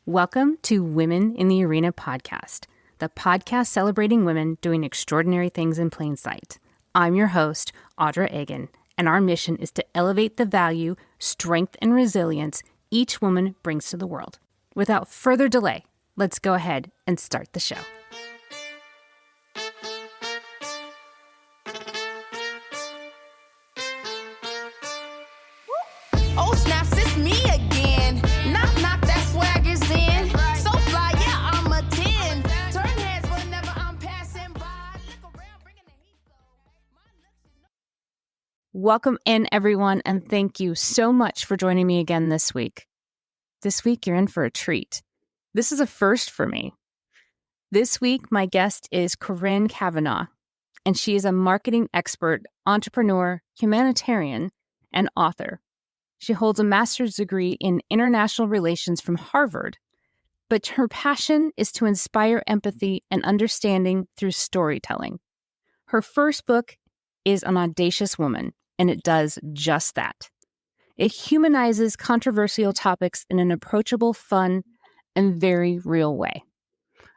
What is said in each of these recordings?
Welcome to Women in the Arena podcast, the podcast celebrating women doing extraordinary things in plain sight. I'm your host, Audra Egan, and our mission is to elevate the value, strength, and resilience each woman brings to the world. Without further delay, let's go ahead and start the show. Oh, snaps, it's me again. Knock, knock, that swag is in. So fly, yeah, I'm a 10. Turn heads whenever I'm passing by. Look around, bringing the heat, though. Welcome in, everyone, and thank you so much for joining me again this week. This week, you're in for a treat. This is a first for me. This week, my guest is Corinne Cavanaugh, and she is a marketing expert, entrepreneur, humanitarian, and author. She holds a master's degree in international relations from Harvard, but her passion is to inspire empathy and understanding through storytelling. Her first book is An Audacious Woman, and it does just that. It humanizes controversial topics in an approachable, fun, and very real way.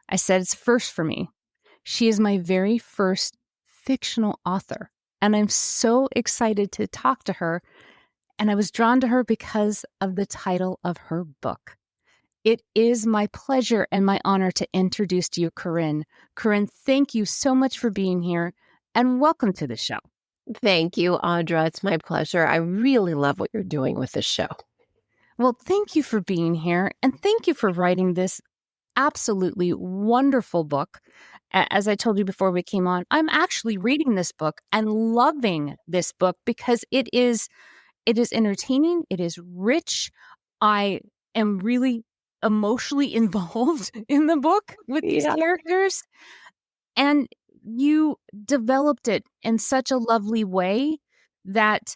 I said it's first for me. She is my very first fictional author, and I'm so excited to talk to her. And I was drawn to her because of the title of her book. It is my pleasure and my honor to introduce to you Corinne. Corinne, thank you so much for being here and welcome to the show. Thank you, Audra. It's my pleasure. I really love what you're doing with this show. Well, thank you for being here and thank you for writing this absolutely wonderful book. As I told you before we came on, I'm actually reading this book and loving this book because it is entertaining. It is rich. I am really emotionally involved in the book with these characters. And you developed it in such a lovely way that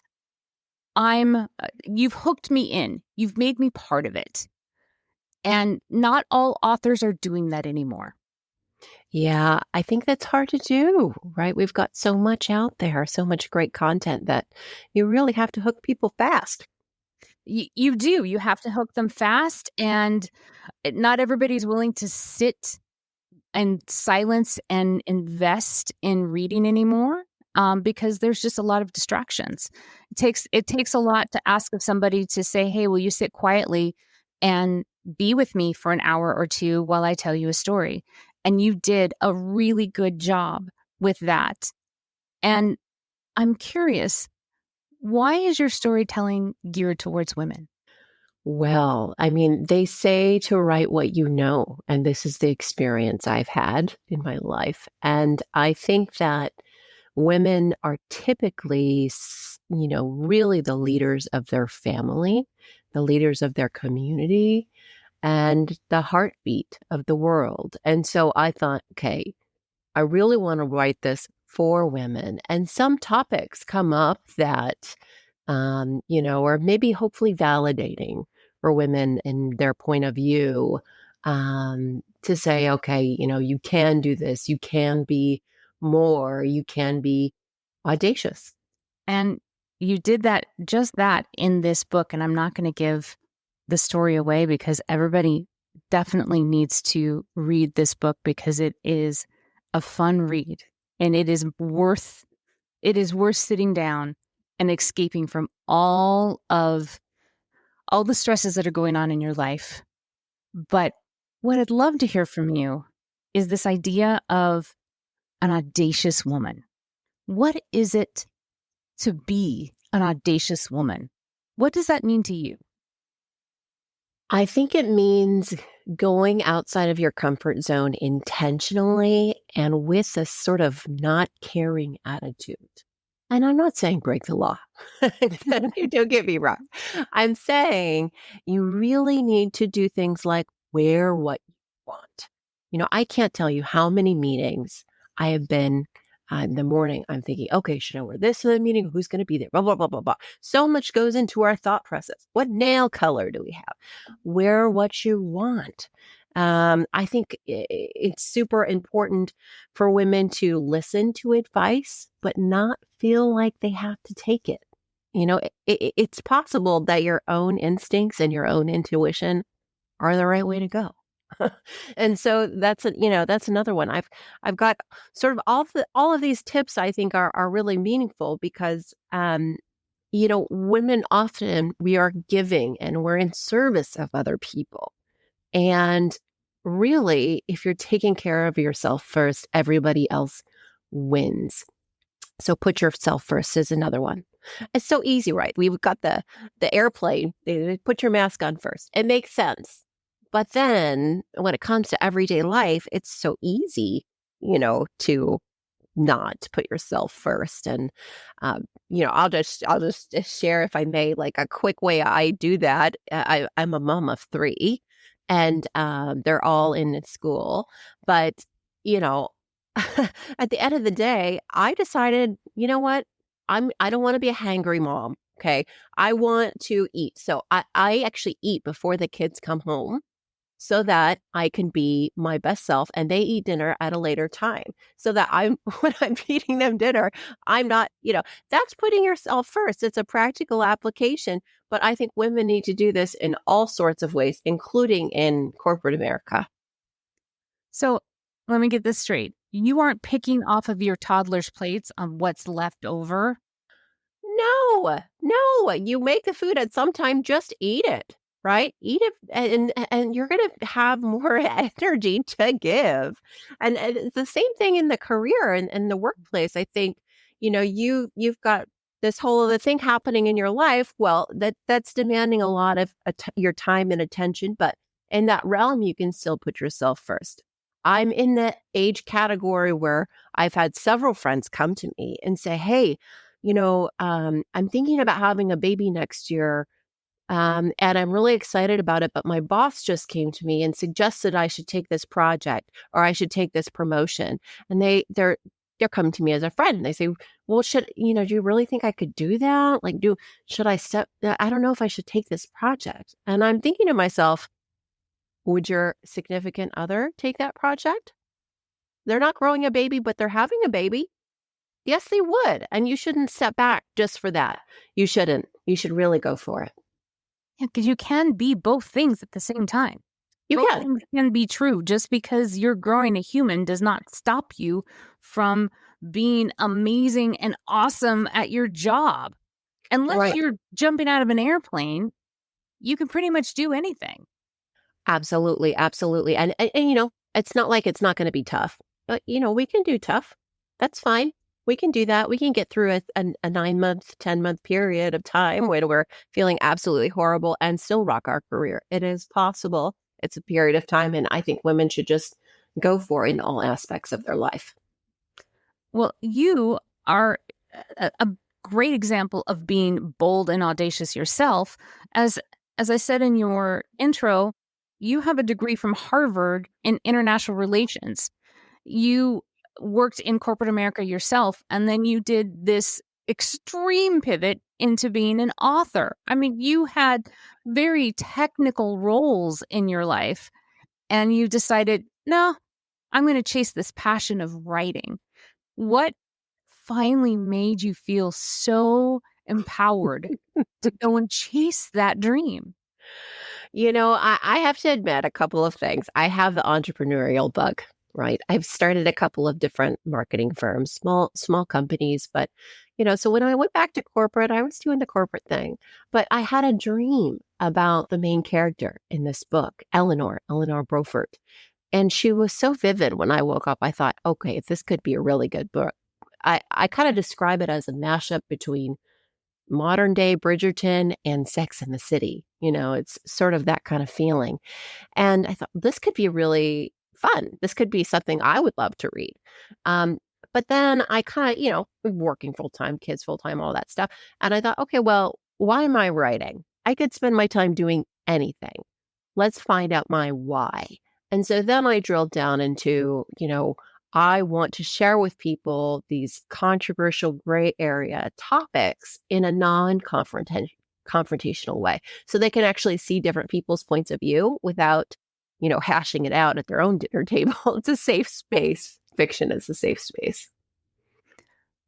you've hooked me in. You've made me part of it. And not all authors are doing that anymore. Yeah, I think that's hard to do, right? We've got so much out there, so much great content that you really have to hook people fast. You do. You have to hook them fast, and not everybody's willing to sit and silence and invest in reading anymore because there's just a lot of distractions. It takes a lot to ask of somebody to say, hey, will you sit quietly and be with me for an hour or two while I tell you a story? And you did a really good job with that. And I'm curious, why is your storytelling geared towards women? Well, I mean, they say to write what you know, and this is the experience I've had in my life. And I think that women are typically, really the leaders of their family, the leaders of their community, and the heartbeat of the world. And so I thought, okay, I really want to write this for women. And some topics come up that, or maybe hopefully validating for women in their point of view to say, okay, you can do this. You can be more. You can be audacious. And you did just that in this book. And I'm not going to give the story away because everybody definitely needs to read this book because it is a fun read and it is worth sitting down and escaping from all the stresses that are going on in your life. But what I'd love to hear from you is this idea of an audacious woman. What is it to be an audacious woman? What does that mean to you? I think it means going outside of your comfort zone intentionally and with a sort of not caring attitude. And I'm not saying break the law. Don't get me wrong. I'm saying you really need to do things like wear what you want. I can't tell you how many meetings I have been in the morning. I'm thinking, okay, should I wear this to the meeting? Who's going to be there? Blah, blah, blah, blah, blah. So much goes into our thought process. What nail color do we have? Wear what you want. I think it's super important for women to listen to advice, but not feel like they have to take it. It's possible that your own instincts and your own intuition are the right way to go. And so that's another one. I've got sort of all of these tips I think are really meaningful because women often we are giving and we're in service of other people. And really, if you're taking care of yourself first, everybody else wins. So put yourself first is another one. It's so easy, right? We've got the airplane. They put your mask on first. It makes sense. But then when it comes to everyday life, it's so easy, to not put yourself first. And I'll just share, if I may, like a quick way I do that. I'm a mom of three, and they're all in school. But at the end of the day, I decided, you know what, I don't want to be a hangry mom. Okay, I want to eat, so I actually eat before the kids come home, so that I can be my best self and they eat dinner at a later time so that when I'm feeding them dinner, I'm not, that's putting yourself first. It's a practical application, but I think women need to do this in all sorts of ways, including in corporate America. So let me get this straight. You aren't picking off of your toddler's plates on what's left over. No, you make the food at some time, just eat it. Right? Eat it and you're going to have more energy to give. And it's the same thing in the career and the workplace. I think, you've got this whole other thing happening in your life. Well, that's demanding a lot of your time and attention, but in that realm, you can still put yourself first. I'm in the age category where I've had several friends come to me and say, hey, I'm thinking about having a baby next year. And I'm really excited about it. But my boss just came to me and suggested I should take this project or I should take this promotion. And they're coming to me as a friend. They say, well, do you really think I could do that? Like, I don't know if I should take this project. And I'm thinking to myself, would your significant other take that project? They're not growing a baby, but they're having a baby. Yes, they would. And you shouldn't step back just for that. You shouldn't. You should really go for it. Yeah, because you can be both things at the same time. Both things can be true. Just because you're growing a human does not stop you from being amazing and awesome at your job. Unless you're jumping out of an airplane, you can pretty much do anything. Absolutely. Absolutely. And it's not like it's not going to be tough. But, we can do tough. That's fine. We can do that. We can get through a 9-month, 10-month period of time when we're feeling absolutely horrible and still rock our career. It is possible. It's a period of time. And I think women should just go for it in all aspects of their life. Well, you are a great example of being bold and audacious yourself. As I said in your intro, you have a degree from Harvard in international relations. You worked in corporate America yourself, and then you did this extreme pivot into being an author. I mean, you had very technical roles in your life, and you decided, no, I'm going to chase this passion of writing. What finally made you feel so empowered to go and chase that dream? I have to admit a couple of things. I have the entrepreneurial bug. Right. I've started a couple of different marketing firms, small companies. But, so when I went back to corporate, I was doing the corporate thing. But I had a dream about the main character in this book, Eleanor Beaufort. And she was so vivid when I woke up. I thought, okay, if this could be a really good book. I kind of describe it as a mashup between modern day Bridgerton and Sex and the City. It's sort of that kind of feeling. And I thought this could be really fun. This could be something I would love to read. But then I kind of, working full-time, kids full-time, all that stuff. And I thought, okay, well, why am I writing? I could spend my time doing anything. Let's find out my why. And so then I drilled down into, I want to share with people these controversial gray area topics in a non-confrontational way. So they can actually see different people's points of view without hashing it out at their own dinner table. It's a safe space. Fiction is a safe space.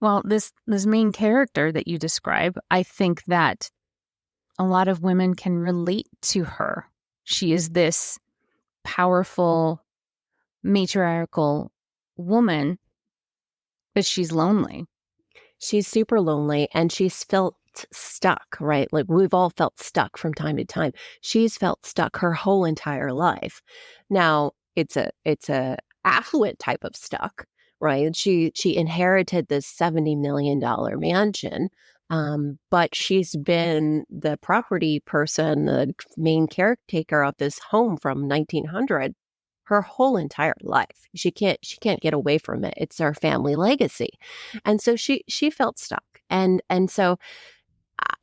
Well, this main character that you describe, I think that a lot of women can relate to her. She is this powerful, matriarchal woman, but she's lonely. She's super lonely and she's felt stuck, right? Like we've all felt stuck from time to time. She's felt stuck her whole entire life. Now, it's a affluent type of stuck, right? She inherited this $70 million mansion. But she's been the property person, the main caretaker of this home from 1900 her whole entire life. She can't get away from it. It's our family legacy. And so she felt stuck. And so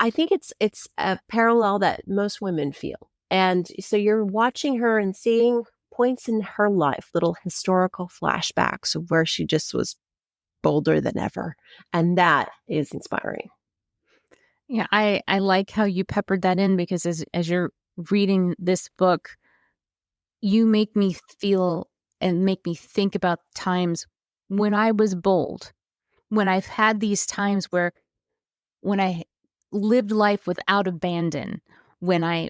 I think it's a parallel that most women feel. And so you're watching her and seeing points in her life, little historical flashbacks of where she just was bolder than ever. And that is inspiring. Yeah, I like how you peppered that in because as you're reading this book, you make me feel and make me think about times when I was bold, when I've had these times where when I lived life without abandon, when I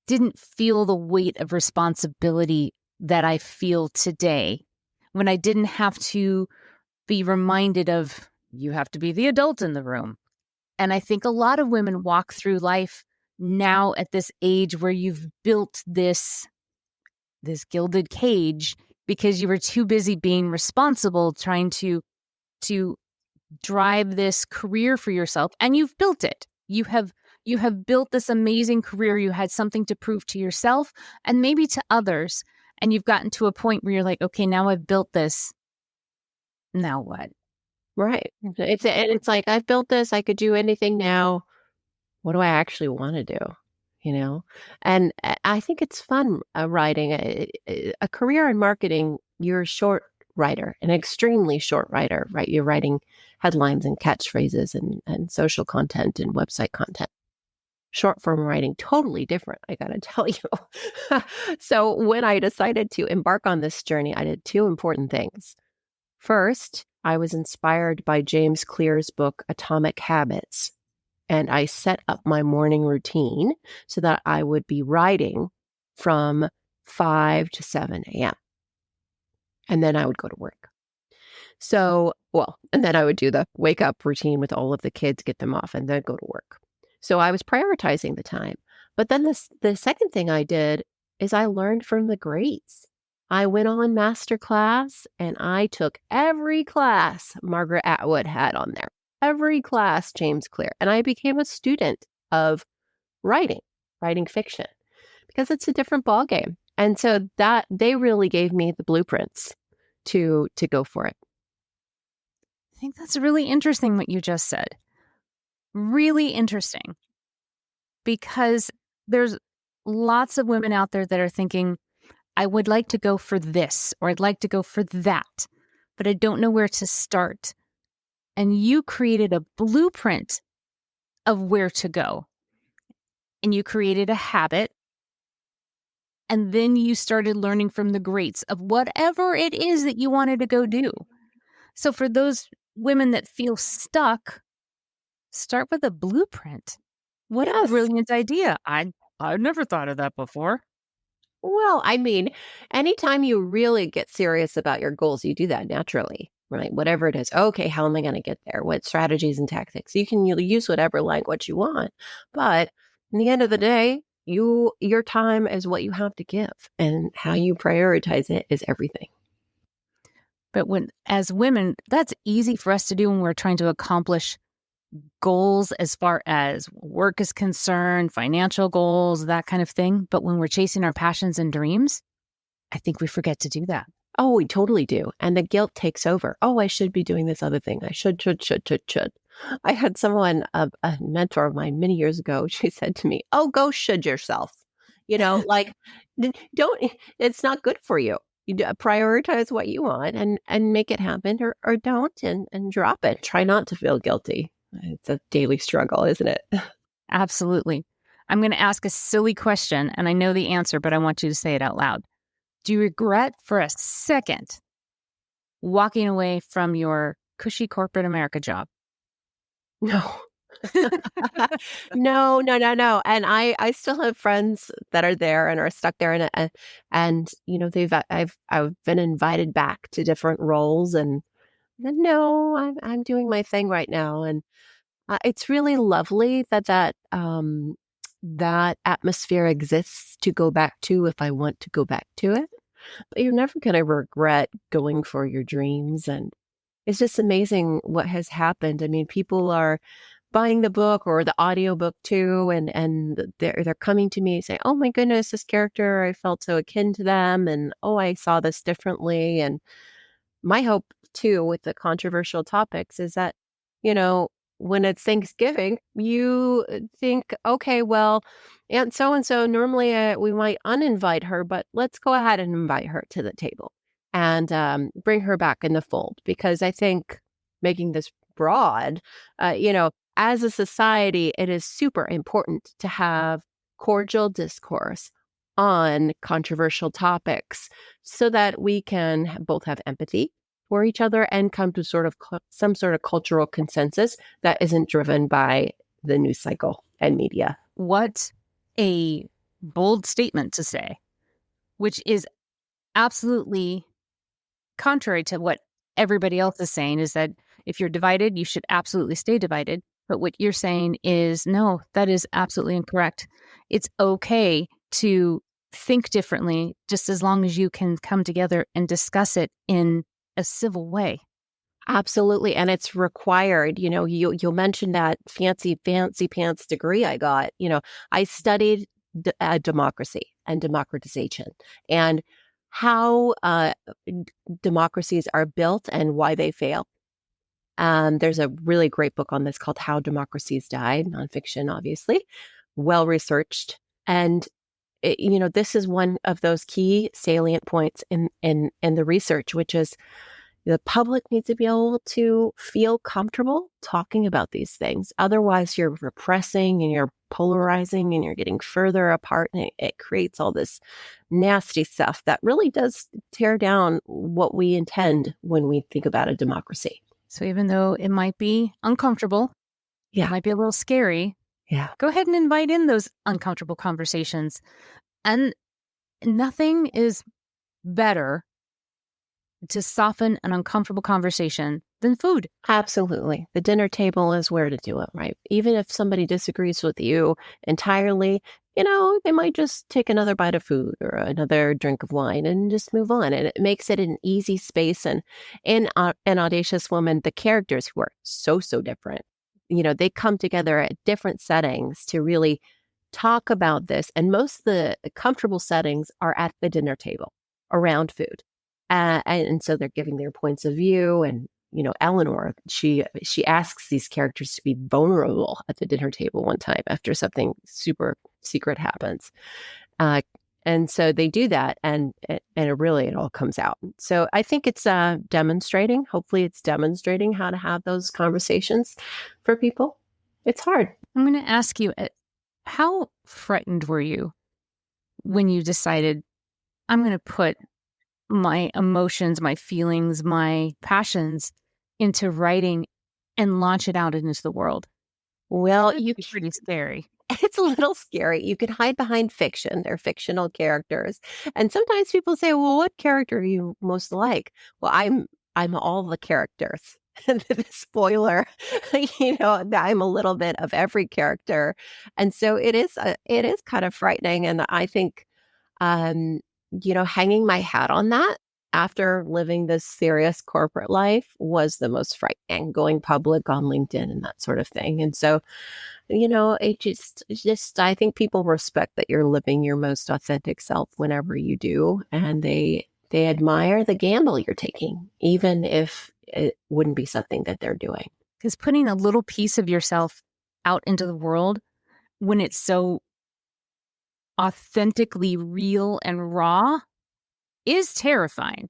didn't feel the weight of responsibility that I feel today, when I didn't have to be reminded of, you have to be the adult in the room. And I think a lot of women walk through life now at this age where you've built this gilded cage because you were too busy being responsible, trying to drive this career for yourself, and you've built it. You have built this amazing career. You had something to prove to yourself and maybe to others, and you've gotten to a point where you're like, okay, now I've built this. Now what? Right. It's like I've built this. I could do anything now. What do I actually want to do? You know, and I think it's fun writing a career in marketing. You're a short writer, an extremely short writer, right? You're writing headlines and catchphrases and social content and website content. Short form writing, totally different, I got to tell you. So when I decided to embark on this journey, I did two important things. First, I was inspired by James Clear's book, Atomic Habits. And I set up my morning routine so that I would be writing from 5 to 7 a.m. And then I would go to work. And then I would do the wake up routine with all of the kids, get them off, and then go to work. So I was prioritizing the time. But then the second thing I did is I learned from the greats. I went on masterclass and I took every class Margaret Atwood had on there, every class James Clear. And I became a student of writing fiction, because it's a different ballgame. And so that they really gave me the blueprints to go for it. I think that's really interesting what you just said. Really interesting. Because there's lots of women out there that are thinking, I would like to go for this, or I'd like to go for that, but I don't know where to start. And you created a blueprint of where to go. And you created a habit. And then you started learning from the greats of whatever it is that you wanted to go do. So for those women that feel stuck, start with a blueprint. What a brilliant idea. I've never thought of that before. Well, I mean, anytime you really get serious about your goals, you do that naturally, right? Whatever it is. Okay, how am I going to get there? What strategies and tactics? You can use whatever language you want. But in the end of the day, your time is what you have to give, and how you prioritize it is everything. But as women, that's easy for us to do when we're trying to accomplish goals as far as work is concerned, financial goals, that kind of thing. But when we're chasing our passions and dreams, I think we forget to do that. Oh, we totally do. And the guilt takes over. Oh, I should be doing this other thing. I should. I had someone, a mentor of mine many years ago, she said to me, oh, go should yourself. Like, it's not good for you. You prioritize what you want and make it happen, or don't and drop it. Try not to feel guilty. It's a daily struggle, isn't it? Absolutely. I'm going to ask a silly question, and I know the answer, but I want you to say it out loud. Do you regret for a second walking away from your cushy corporate America job? No, No, no, no, no. And I still have friends that are there and are stuck there, and I've been invited back to different roles, and no, I'm doing my thing right now, and it's really lovely that atmosphere exists to go back to if I want to go back to it. But you're never going to regret going for your dreams, and it's just amazing what has happened. I mean, people are buying the book or the audiobook too, and they're coming to me saying, "Oh my goodness, this character, I felt so akin to them," and "Oh, I saw this differently." And my hope too with the controversial topics is that, you know, when it's Thanksgiving, you think, okay, well, Aunt so and so, normally we might uninvite her, but let's go ahead and invite her to the table and bring her back in the fold. Because I think making this broad, as a society, it is super important to have cordial discourse on controversial topics so that we can both have empathy for each other and come to some sort of cultural consensus that isn't driven by the news cycle and media. What a bold statement to say, which is absolutely contrary to what everybody else is saying, is that if you're divided, you should absolutely stay divided. But what you're saying is, no, that is absolutely incorrect. It's okay to think differently, just as long as you can come together and discuss it in a civil way. Absolutely. And it's required. You'll mention that fancy pants degree I got. I studied democracy and democratization and how democracies are built and why they fail. There's a really great book on this called How Democracies Die, nonfiction, obviously, well researched. And this is one of those key salient points in the research, which is the public needs to be able to feel comfortable talking about these things. Otherwise, you're repressing and you're polarizing and you're getting further apart, and it creates all this nasty stuff that really does tear down what we intend when we think about a democracy. So even though it might be uncomfortable, it might be a little scary, go ahead and invite in those uncomfortable conversations. And nothing is better to soften an uncomfortable conversation than food. Absolutely. The dinner table is where to do it, right? Even if somebody disagrees with you entirely, they might just take another bite of food or another drink of wine and just move on. And it makes it an easy space. And in an Audacious Woman, the characters who are so different, they come together at different settings to really talk about this. And most of the comfortable settings are at the dinner table around food. And so they're giving their points of view. And, Eleanor, she asks these characters to be vulnerable at the dinner table one time after something super secret happens. And so they do that, and it all comes out. So I think it's demonstrating, hopefully it's demonstrating how to have those conversations for people. It's hard. I'm going to ask you, how frightened were you when you decided, I'm going to put my emotions, my feelings, my passions into writing and launch it out into the world? Well, it's pretty scary. It's a little scary. You can hide behind fiction. They're fictional characters. And sometimes people say, well, what character are you most like? Well, I'm all the characters. The spoiler, I'm a little bit of every character. And so it is kind of frightening. And I think, hanging my hat on that after living this serious corporate life was the most frightening, going public on LinkedIn and that sort of thing. And so, it just, I think people respect that you're living your most authentic self whenever you do. And they admire the gamble you're taking, even if it wouldn't be something that they're doing. Because putting a little piece of yourself out into the world when it's so authentically real and raw is terrifying.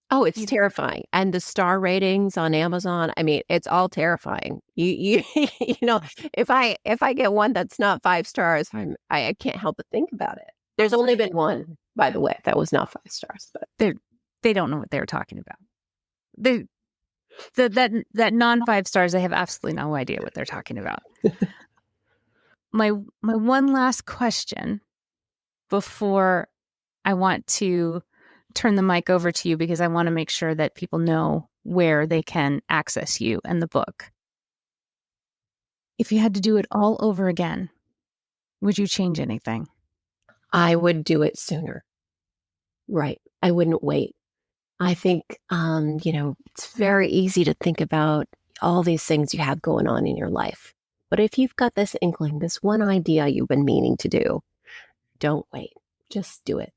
Oh, it's terrifying. And the star ratings on Amazon, I mean, it's all terrifying. If I get one that's not 5 stars, I can't help but think about it. There's only been one, by the way, that was not 5 stars, but they don't know what they're talking about. That non 5 stars, I have absolutely no idea what they're talking about. My one last question before I want to turn the mic over to you, because I want to make sure that people know where they can access you and the book. If you had to do it all over again, would you change anything? I would do it sooner. Right. I wouldn't wait. I think, it's very easy to think about all these things you have going on in your life. But if you've got this inkling, this one idea you've been meaning to do, don't wait. Just do it.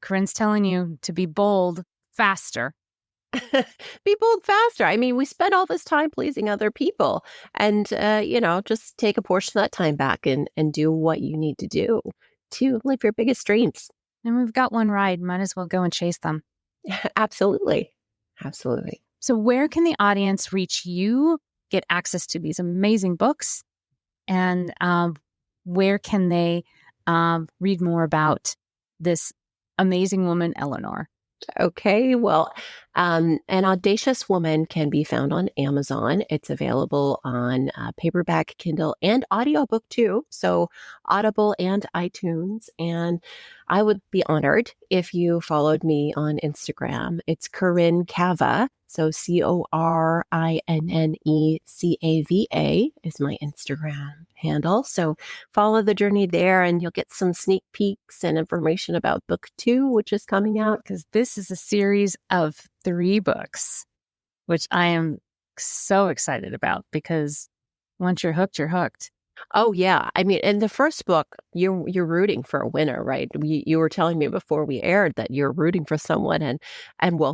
Corinne's telling you to be bold faster. Be bold faster. I mean, we spend all this time pleasing other people and, just take a portion of that time back and do what you need to do to live your biggest dreams. And we've got one ride. Might as well go and chase them. Absolutely. Absolutely. So where can the audience reach you, get access to these amazing books, and where can they read more about this amazing woman, Eleanor? Okay, well, an Audacious Woman can be found on Amazon. It's available on paperback, Kindle, and audiobook too. So Audible and iTunes. And I would be honored if you followed me on Instagram. It's Corinne Cavanaugh. So CORINNECAVA is my Instagram handle. So follow the journey there and you'll get some sneak peeks and information about book 2, which is coming out. Because this is a series of 3 books, which I am so excited about, because once you're hooked, you're hooked. Oh, yeah. I mean, in the first book, you're rooting for a winner, right? You were telling me before we aired that you're rooting for someone and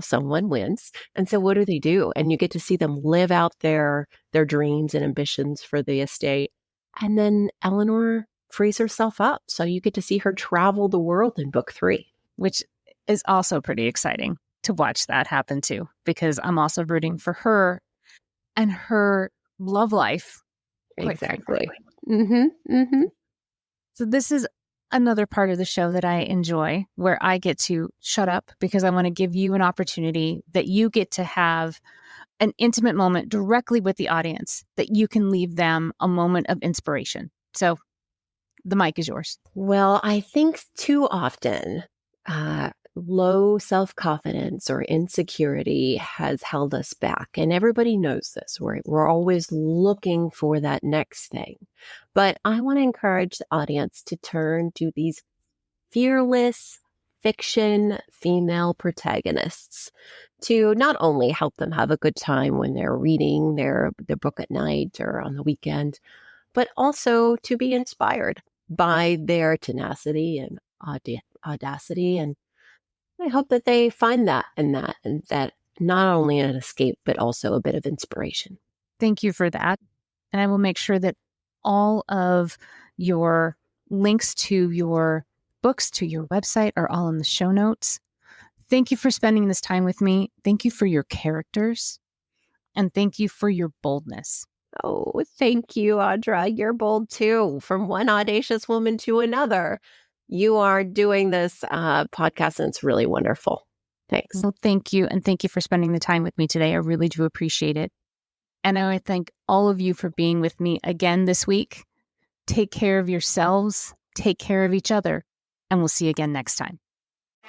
someone wins. And so what do? And you get to see them live out their dreams and ambitions for the estate. And then Eleanor frees herself up. So you get to see her travel the world in book 3. Which is also pretty exciting to watch that happen too, because I'm also rooting for her and her love life. Exactly. So this is another part of the show that I enjoy, where I get to shut up because I want to give you an opportunity that you get to have an intimate moment directly with the audience, that you can leave them a moment of inspiration. So the mic is yours. Well, I think too often low self-confidence or insecurity has held us back. And everybody knows this. We're always looking for that next thing. But I want to encourage the audience to turn to these fearless fiction female protagonists to not only help them have a good time when they're reading their book at night or on the weekend, but also to be inspired by their tenacity and audacity. And I hope that they find that and that not only an escape, but also a bit of inspiration. Thank you for that. And I will make sure that all of your links to your books, to your website, are all in the show notes. Thank you for spending this time with me. Thank you for your characters. And thank you for your boldness. Oh, thank you, Audra. You're bold too. From one audacious woman to another. You are doing this podcast, and it's really wonderful. Thanks. Well, thank you. And thank you for spending the time with me today. I really do appreciate it. And I thank all of you for being with me again this week. Take care of yourselves. Take care of each other. And we'll see you again next time.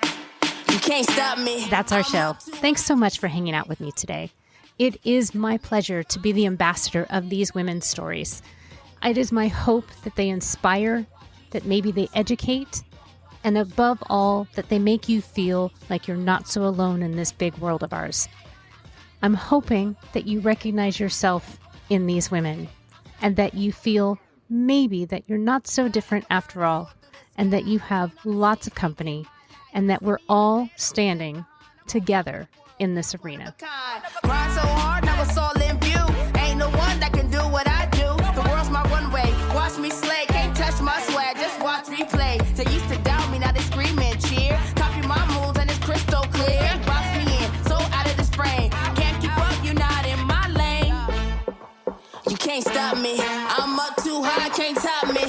You can't stop me. That's our show. Thanks so much for hanging out with me today. It is my pleasure to be the ambassador of these women's stories. It is my hope that they inspire, that maybe they educate, and above all, that they make you feel like you're not so alone in this big world of ours. I'm hoping that you recognize yourself in these women, and that you feel maybe that you're not so different after all, and that you have lots of company, and that we're all standing together in this arena. Grind so hard, now it's all in view. Ain't no one that can do what I do. The world's my runway. Watch me slay. Can't touch my swag. Just watch replay. They used to doubt me, now they scream and cheer. Copy my moves and it's crystal clear. Box me in, so out of this frame. Can't keep up, you're not in my lane. You can't stop me. I'm up too high, can't top me.